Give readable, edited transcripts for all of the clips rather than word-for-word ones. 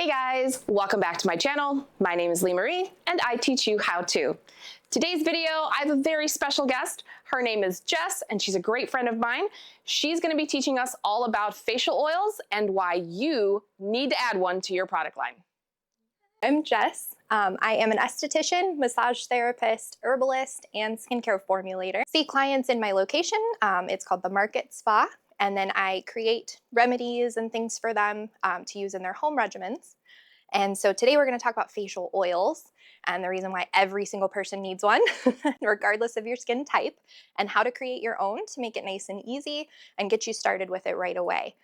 guys, welcome back to my channel. My name is Lee Marie and I teach you how to. Today's video, I have a very special guest. Her name is Jess and she's a great friend of mine. She's going to be teaching us all about facial oils and why you need to add one to your product line. I'm Jess. I am an esthetician, massage therapist, herbalist, and skincare formulator. See clients in my location. It's called the Market Spa. And then I create remedies and things for them to use in their home regimens. And so today we're going to talk about facial oils and the reason why every single person needs one, regardless of your skin type, and how to create your own to make it nice and easy and get you started with it right away.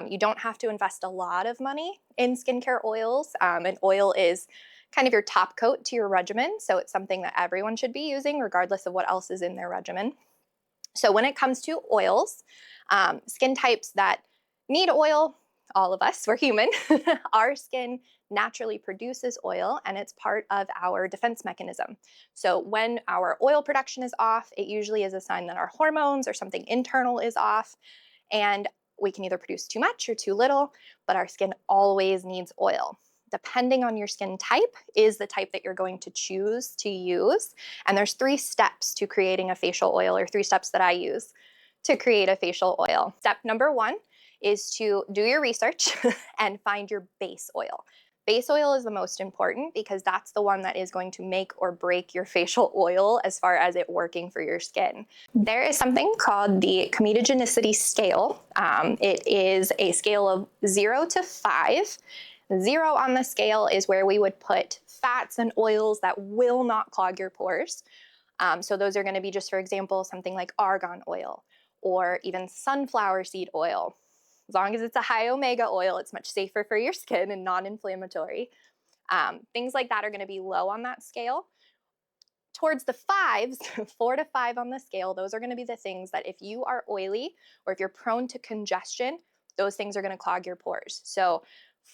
You don't have to invest a lot of money in skincare oils. And oil is kind of your top coat to your regimen. So it's something that everyone should be using regardless of what else is in their regimen. So when it comes to oils, skin types that need oil, all of us, we're human, our skin naturally produces oil and it's part of our defense mechanism. So when our oil production is off, it usually is a sign that our hormones or something internal is off, and we can either produce too much or too little, but our skin always needs oil. Depending on your skin type is the type that you're going to choose to use. And there's 3 steps to creating a facial oil, or 3 steps that I use to create a facial oil. Step number 1 is to do your research and find your base oil. Base oil is the most important because that's the one that is going to make or break your facial oil as far as it working for your skin. There is something called the comedogenic scale. It is a scale of 0 to 5. 0 on the scale is where we would put fats and oils that will not clog your pores. So those are going to be, just for example, something like argan oil or even sunflower seed oil. As long as it's a high omega oil, it's much safer for your skin and non-inflammatory. Things like that are going to be low on that scale. Towards the 5s, 4 to 5 on the scale, those are going to be the things that if you are oily or if you're prone to congestion, those things are going to clog your pores. So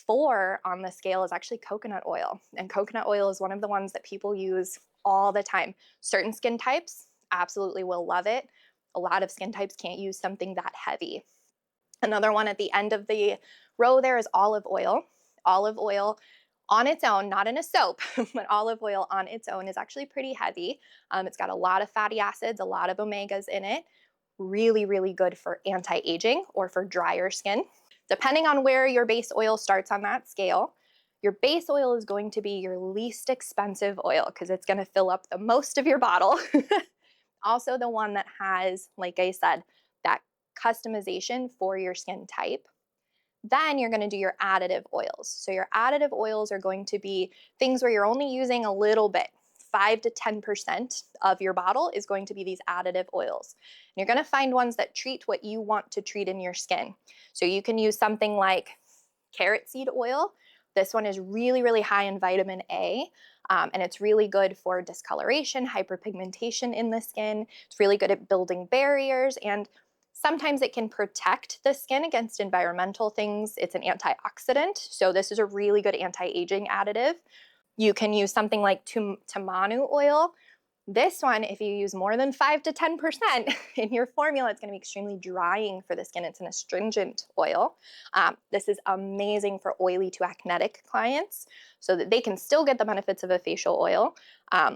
4 on the scale is actually coconut oil. And coconut oil is one of the ones that people use all the time. Certain skin types absolutely will love it. A lot of skin types can't use something that heavy. Another one at the end of the row there is olive oil. Olive oil on its own, not in a soap, but olive oil on its own is actually pretty heavy. It's got a lot of fatty acids, a lot of omegas in it. Really, really good for anti-aging or for drier skin. Depending on where your base oil starts on that scale, your base oil is going to be your least expensive oil because it's going to fill up the most of your bottle. Also the one that has, like I said, that customization for your skin type. Then you're going to do your additive oils. So your additive oils are going to be things where you're only using a little bit. 5 to 10% of your bottle is going to be these additive oils. And you're going to find ones that treat what you want to treat in your skin. So you can use something like carrot seed oil. This one is really, really high in vitamin A, and it's really good for discoloration, hyperpigmentation in the skin. It's really good at building barriers, and sometimes it can protect the skin against environmental things. It's an antioxidant, so this is a really good anti-aging additive. You can use something like Tamanu oil. This one, if you use more than 5 to 10% in your formula, it's going to be extremely drying for the skin. It's an astringent oil. This is amazing for oily to acneic clients so that they can still get the benefits of a facial oil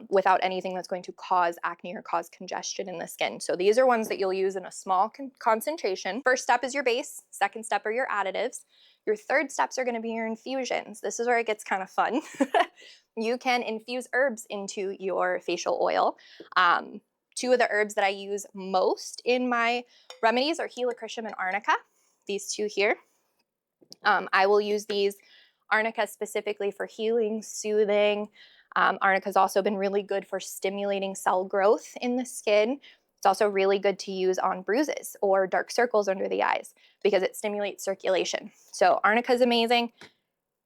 without anything that's going to cause acne or cause congestion in the skin. So these are ones that you'll use in a small concentration. First step is your base. Second step are your additives. Your third steps are going to be your infusions. This is where it gets kind of fun. You can infuse herbs into your facial oil. 2 of the herbs that I use most in my remedies are Helichrysum and Arnica, these 2 here. I will use these Arnica specifically for healing, soothing. Arnica has also been really good for stimulating cell growth in the skin. It's also really good to use on bruises or dark circles under the eyes because it stimulates circulation. So Arnica is amazing.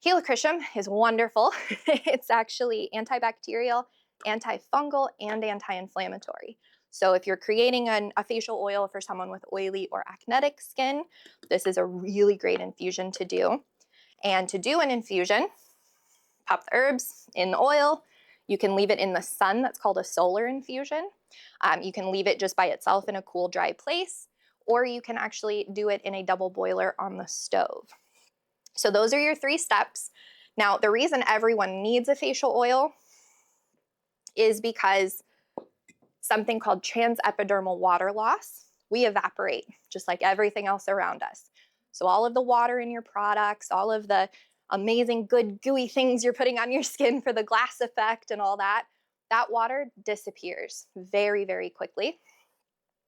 Helichrysum is wonderful. It's actually antibacterial, antifungal, and anti-inflammatory. So if you're creating a facial oil for someone with oily or acneic skin, this is a really great infusion to do. And to do an infusion, pop the herbs in the oil. You can leave it in the sun. That's called a solar infusion. You can leave it just by itself in a cool, dry place, or you can actually do it in a double boiler on the stove. So those are your 3 steps. Now, the reason everyone needs a facial oil is because something called transepidermal water loss, we evaporate just like everything else around us. So all of the water in your products, all of the amazing good gooey things you're putting on your skin for the glass effect and all that, that water disappears very, very quickly.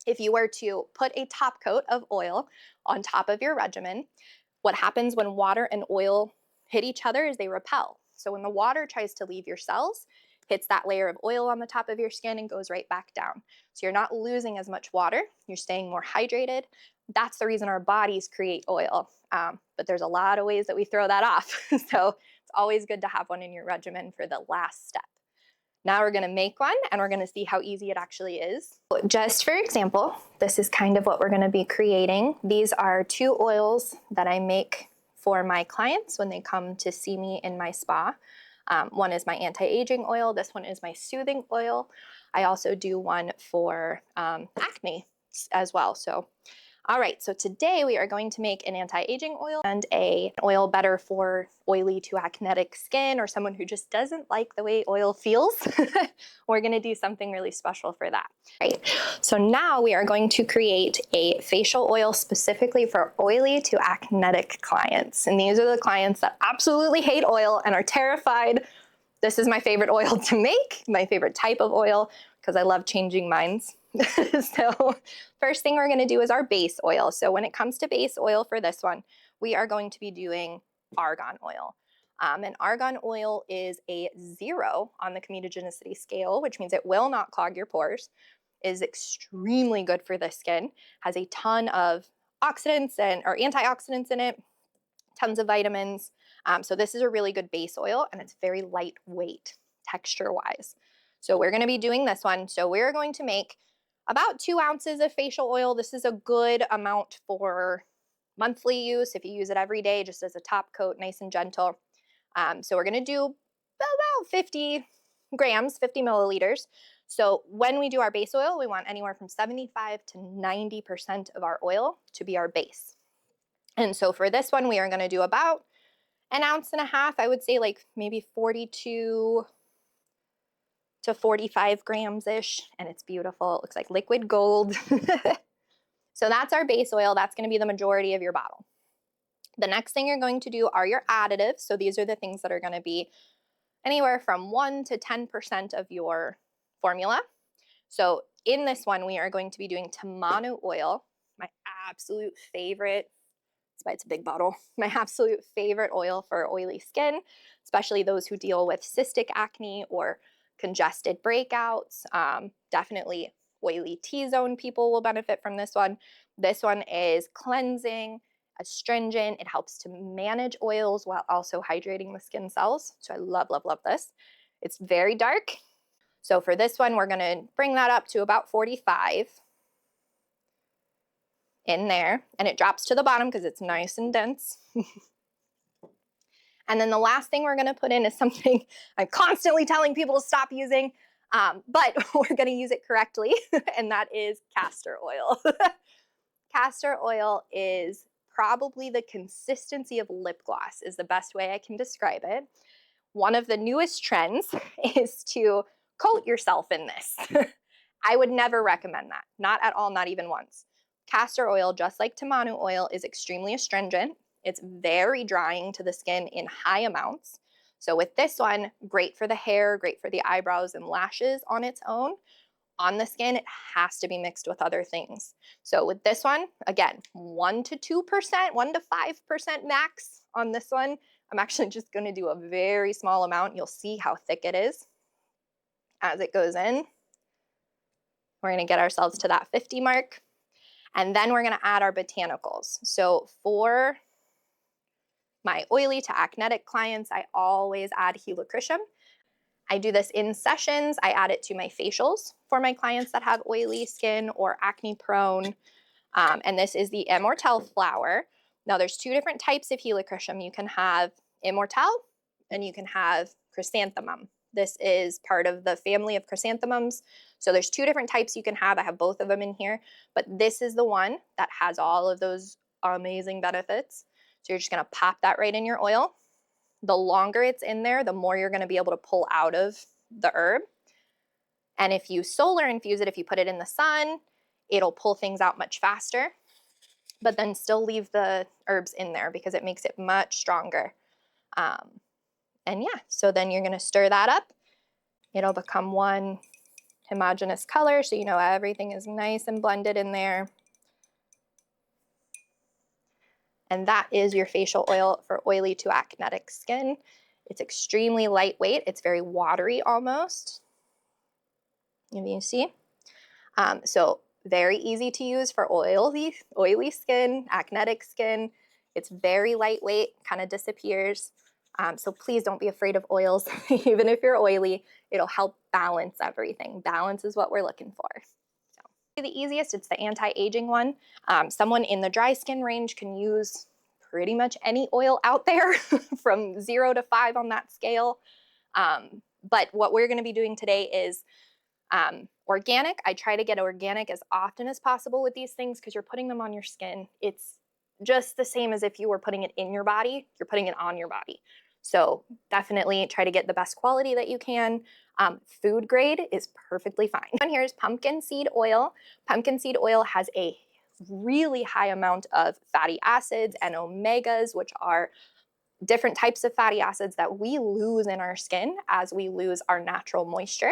If you were to put a top coat of oil on top of your regimen, what happens when water and oil hit each other is they repel. So when the water tries to leave your cells, hits that layer of oil on the top of your skin and goes right back down. So you're not losing as much water, you're staying more hydrated. That's the reason our bodies create oil. But there's a lot of ways that we throw that off. So it's always good to have one in your regimen for the last step. Now we're gonna make one and we're gonna see how easy it actually is. Just for example, this is kind of what we're gonna be creating. These are 2 oils that I make for my clients when they come to see me in my spa. One is my anti-aging oil. This one is my soothing oil. I also do one for acne as well. So, all right, so today we are going to make an anti-aging oil and an oil better for oily to acneic skin or someone who just doesn't like the way oil feels. We're gonna do something really special for that. Right, so now we are going to create a facial oil specifically for oily to acneic clients. And these are the clients that absolutely hate oil and are terrified. This is my favorite oil to make, my favorite type of oil, because I love changing minds. So first thing we're gonna do is our base oil. So when it comes to base oil for this one, we are going to be doing argan oil. And argan oil is a 0 on the comedogenic scale, which means it will not clog your pores, is extremely good for the skin, has a ton of oxidants or antioxidants in it, tons of vitamins. So this is a really good base oil and it's very lightweight texture-wise. So we're gonna be doing this one. So we're going to make about 2 ounces of facial oil. This is a good amount for monthly use. If you use it every day, just as a top coat, nice and gentle. So we're gonna do about 50 grams, 50 milliliters. So when we do our base oil, we want anywhere from 75 to 90% of our oil to be our base. And so for this one, we are gonna do about 1.5 ounces, I would say like maybe 42 to 45 grams-ish, and it's beautiful. It looks like liquid gold. So that's our base oil. That's gonna be the majority of your bottle. The next thing you're going to do are your additives. So these are the things that are gonna be anywhere from 1 to 10% of your formula. So in this one, we are going to be doing Tamanu oil, my absolute favorite. That's why it's a big bottle. My absolute favorite oil for oily skin, especially those who deal with cystic acne or congested breakouts. Definitely oily T-zone people will benefit from this one. This one is cleansing, astringent. It helps to manage oils while also hydrating the skin cells. So I love, love, love this. It's very dark. So for this one, we're gonna bring that up to about 45 in there, and it drops to the bottom because it's nice and dense. And then the last thing we're gonna put in is something I'm constantly telling people to stop using, but we're gonna use it correctly, and that is castor oil. Castor oil is probably the consistency of lip gloss is the best way I can describe it. One of the newest trends is to coat yourself in this. I would never recommend that, not at all, not even once. Castor oil, just like Tamanu oil, is extremely astringent. It's very drying to the skin in high amounts. So with this one, great for the hair, great for the eyebrows and lashes on its own. On the skin, it has to be mixed with other things. So with this one, again, 1 to 2%, 1 to 5% max on this one. I'm actually just gonna do a very small amount. You'll see how thick it is as it goes in. We're gonna get ourselves to that 50 mark. And then we're gonna add our botanicals. So for my oily to acneic clients, I always add Helichrysum. I do this in sessions. I add it to my facials for my clients that have oily skin or acne prone. And this is the Immortelle flower. Now there's 2 different types of Helichrysum. You can have Immortelle and you can have chrysanthemum. This is part of the family of chrysanthemums. So there's 2 different types you can have. I have both of them in here, but this is the one that has all of those amazing benefits. So you're just gonna pop that right in your oil. the longer it's in there, the more you're going to be able to pull out of the herb. And if you solar infuse it, if you put it in the sun, it'll pull things out much faster, but then still leave the herbs in there because it makes it much stronger. And yeah, so then you're going to stir that up. It'll become one homogeneous color, so you know everything is nice and blended in there. And that is your facial oil for oily to acneic skin. It's extremely lightweight. It's very watery almost. If you see. So very easy to use for oily skin, acneic skin. It's very lightweight, kind of disappears. So please don't be afraid of oils. Even if you're oily, it'll help balance everything. Balance is what we're looking for. So the easiest, it's the anti-aging one. Someone in the dry skin range can use pretty much any oil out there from 0 to 5 on that scale. But what we're going to be doing today is organic. I try to get organic as often as possible with these things because you're putting them on your skin. It's just the same as if you were putting it in your body, you're putting it on your body. So definitely try to get the best quality that you can. Food grade is perfectly fine. One here is pumpkin seed oil. Pumpkin seed oil has a really high amount of fatty acids and omegas, which are different types of fatty acids that we lose in our skin as we lose our natural moisture.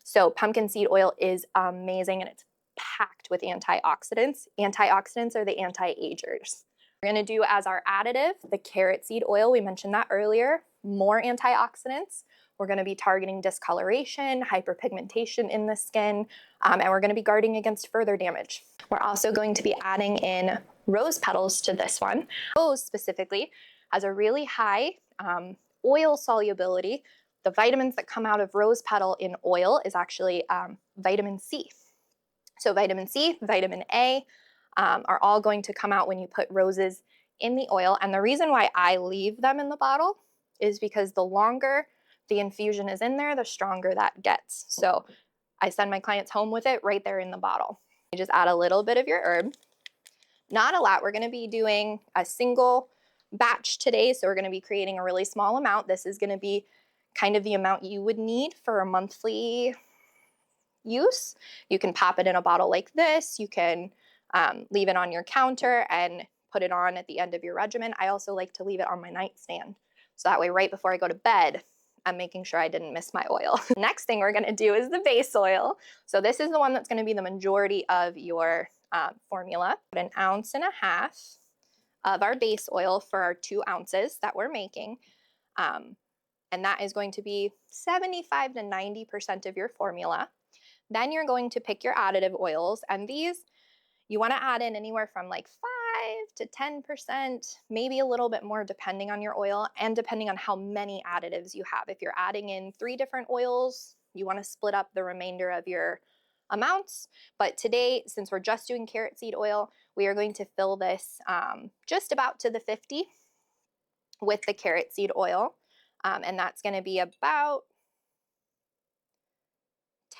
So pumpkin seed oil is amazing, and it's packed with antioxidants. Antioxidants are the anti-agers. We're going to do as our additive the carrot seed oil. We mentioned that earlier. More antioxidants. We're going to be targeting discoloration, hyperpigmentation in the skin, and we're going to be guarding against further damage. We're also going to be adding in rose petals to this one. Rose specifically has a really high oil solubility. The vitamins that come out of rose petal in oil is actually vitamin C. So vitamin C, vitamin A are all going to come out when you put roses in the oil. And the reason why I leave them in the bottle is because the longer the infusion is in there, the stronger that gets. So I send my clients home with it right there in the bottle. You just add a little bit of your herb. Not a lot. We're going to be doing a single batch today, so we're going to be creating a really small amount. This is going to be kind of the amount you would need for a monthly use. You can pop it in a bottle like this. You can leave it on your counter and put it on at the end of your regimen. I also like to leave it on my nightstand, so that way right before I go to bed, I'm making sure I didn't miss my oil. Next thing we're going to do is the base oil. So this is the one that's going to be the majority of your formula. Put 1.5 ounces of our base oil for our 2 ounces that we're making. And that is going to be 75 to 90% of your formula. Then you're going to pick your additive oils, and these you want to add in anywhere from like 5 to 10%, maybe a little bit more depending on your oil and depending on how many additives you have. If you're adding in 3 different oils, you want to split up the remainder of your amounts. But today, since we're just doing carrot seed oil, we are going to fill this just about to the 50 with the carrot seed oil. And that's going to be about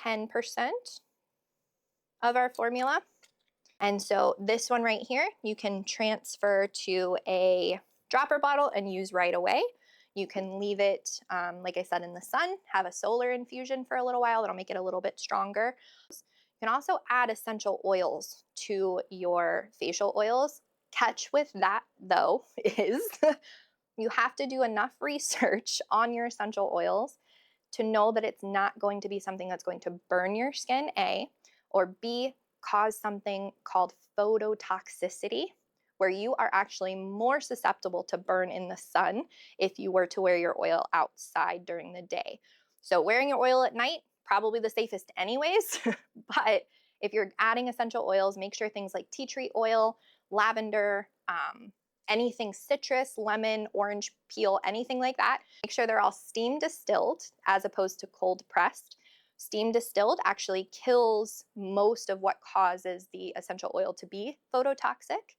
10% of our formula. And so this one right here, you can transfer to a dropper bottle and use right away. You can leave it, like I said, in the sun, have a solar infusion for a little while. That'll make it a little bit stronger. You can also add essential oils to your facial oils. Catch with that, though, is you have to do enough research on your essential oils to know that it's not going to be something that's going to burn your skin, A, or B, cause something called phototoxicity, where you are actually more susceptible to burn in the sun if you were to wear your oil outside during the day. So wearing your oil at night, probably the safest anyways, but if you're adding essential oils, make sure things like tea tree oil, lavender, anything citrus, lemon, orange peel, anything like that, make sure they're all steam distilled as opposed to cold pressed. Steam distilled actually kills most of what causes the essential oil to be phototoxic.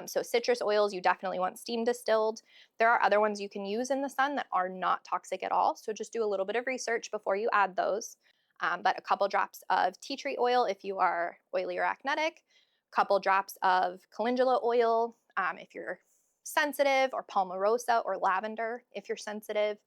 So citrus oils, you definitely want steam distilled. There are other ones you can use in the sun that are not toxic at all. So just do a little bit of research before you add those. But a couple drops of tea tree oil if you are oily or acneic, a couple drops of calendula oil if you're sensitive, or palmarosa or lavender if you're sensitive.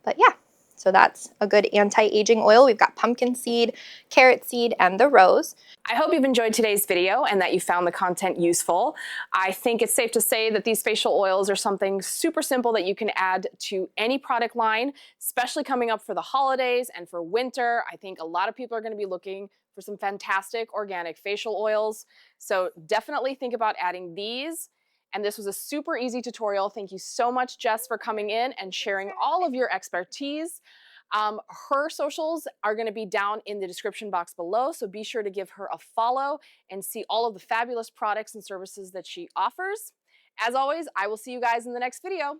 But yeah, so that's a good anti-aging oil. We've got pumpkin seed, carrot seed, and the rose. I hope you've enjoyed today's video and that you found the content useful. I think it's safe to say that these facial oils are something super simple that you can add to any product line, especially coming up for the holidays and for winter. I think a lot of people are going to be looking for some fantastic organic facial oils. So definitely think about adding these. And this was a super easy tutorial. Thank you so much, Jess, for coming in and sharing all of your expertise. Her socials are going to be down in the description box below, so be sure to give her a follow and see all of the fabulous products and services that she offers. As always, I will see you guys in the next video.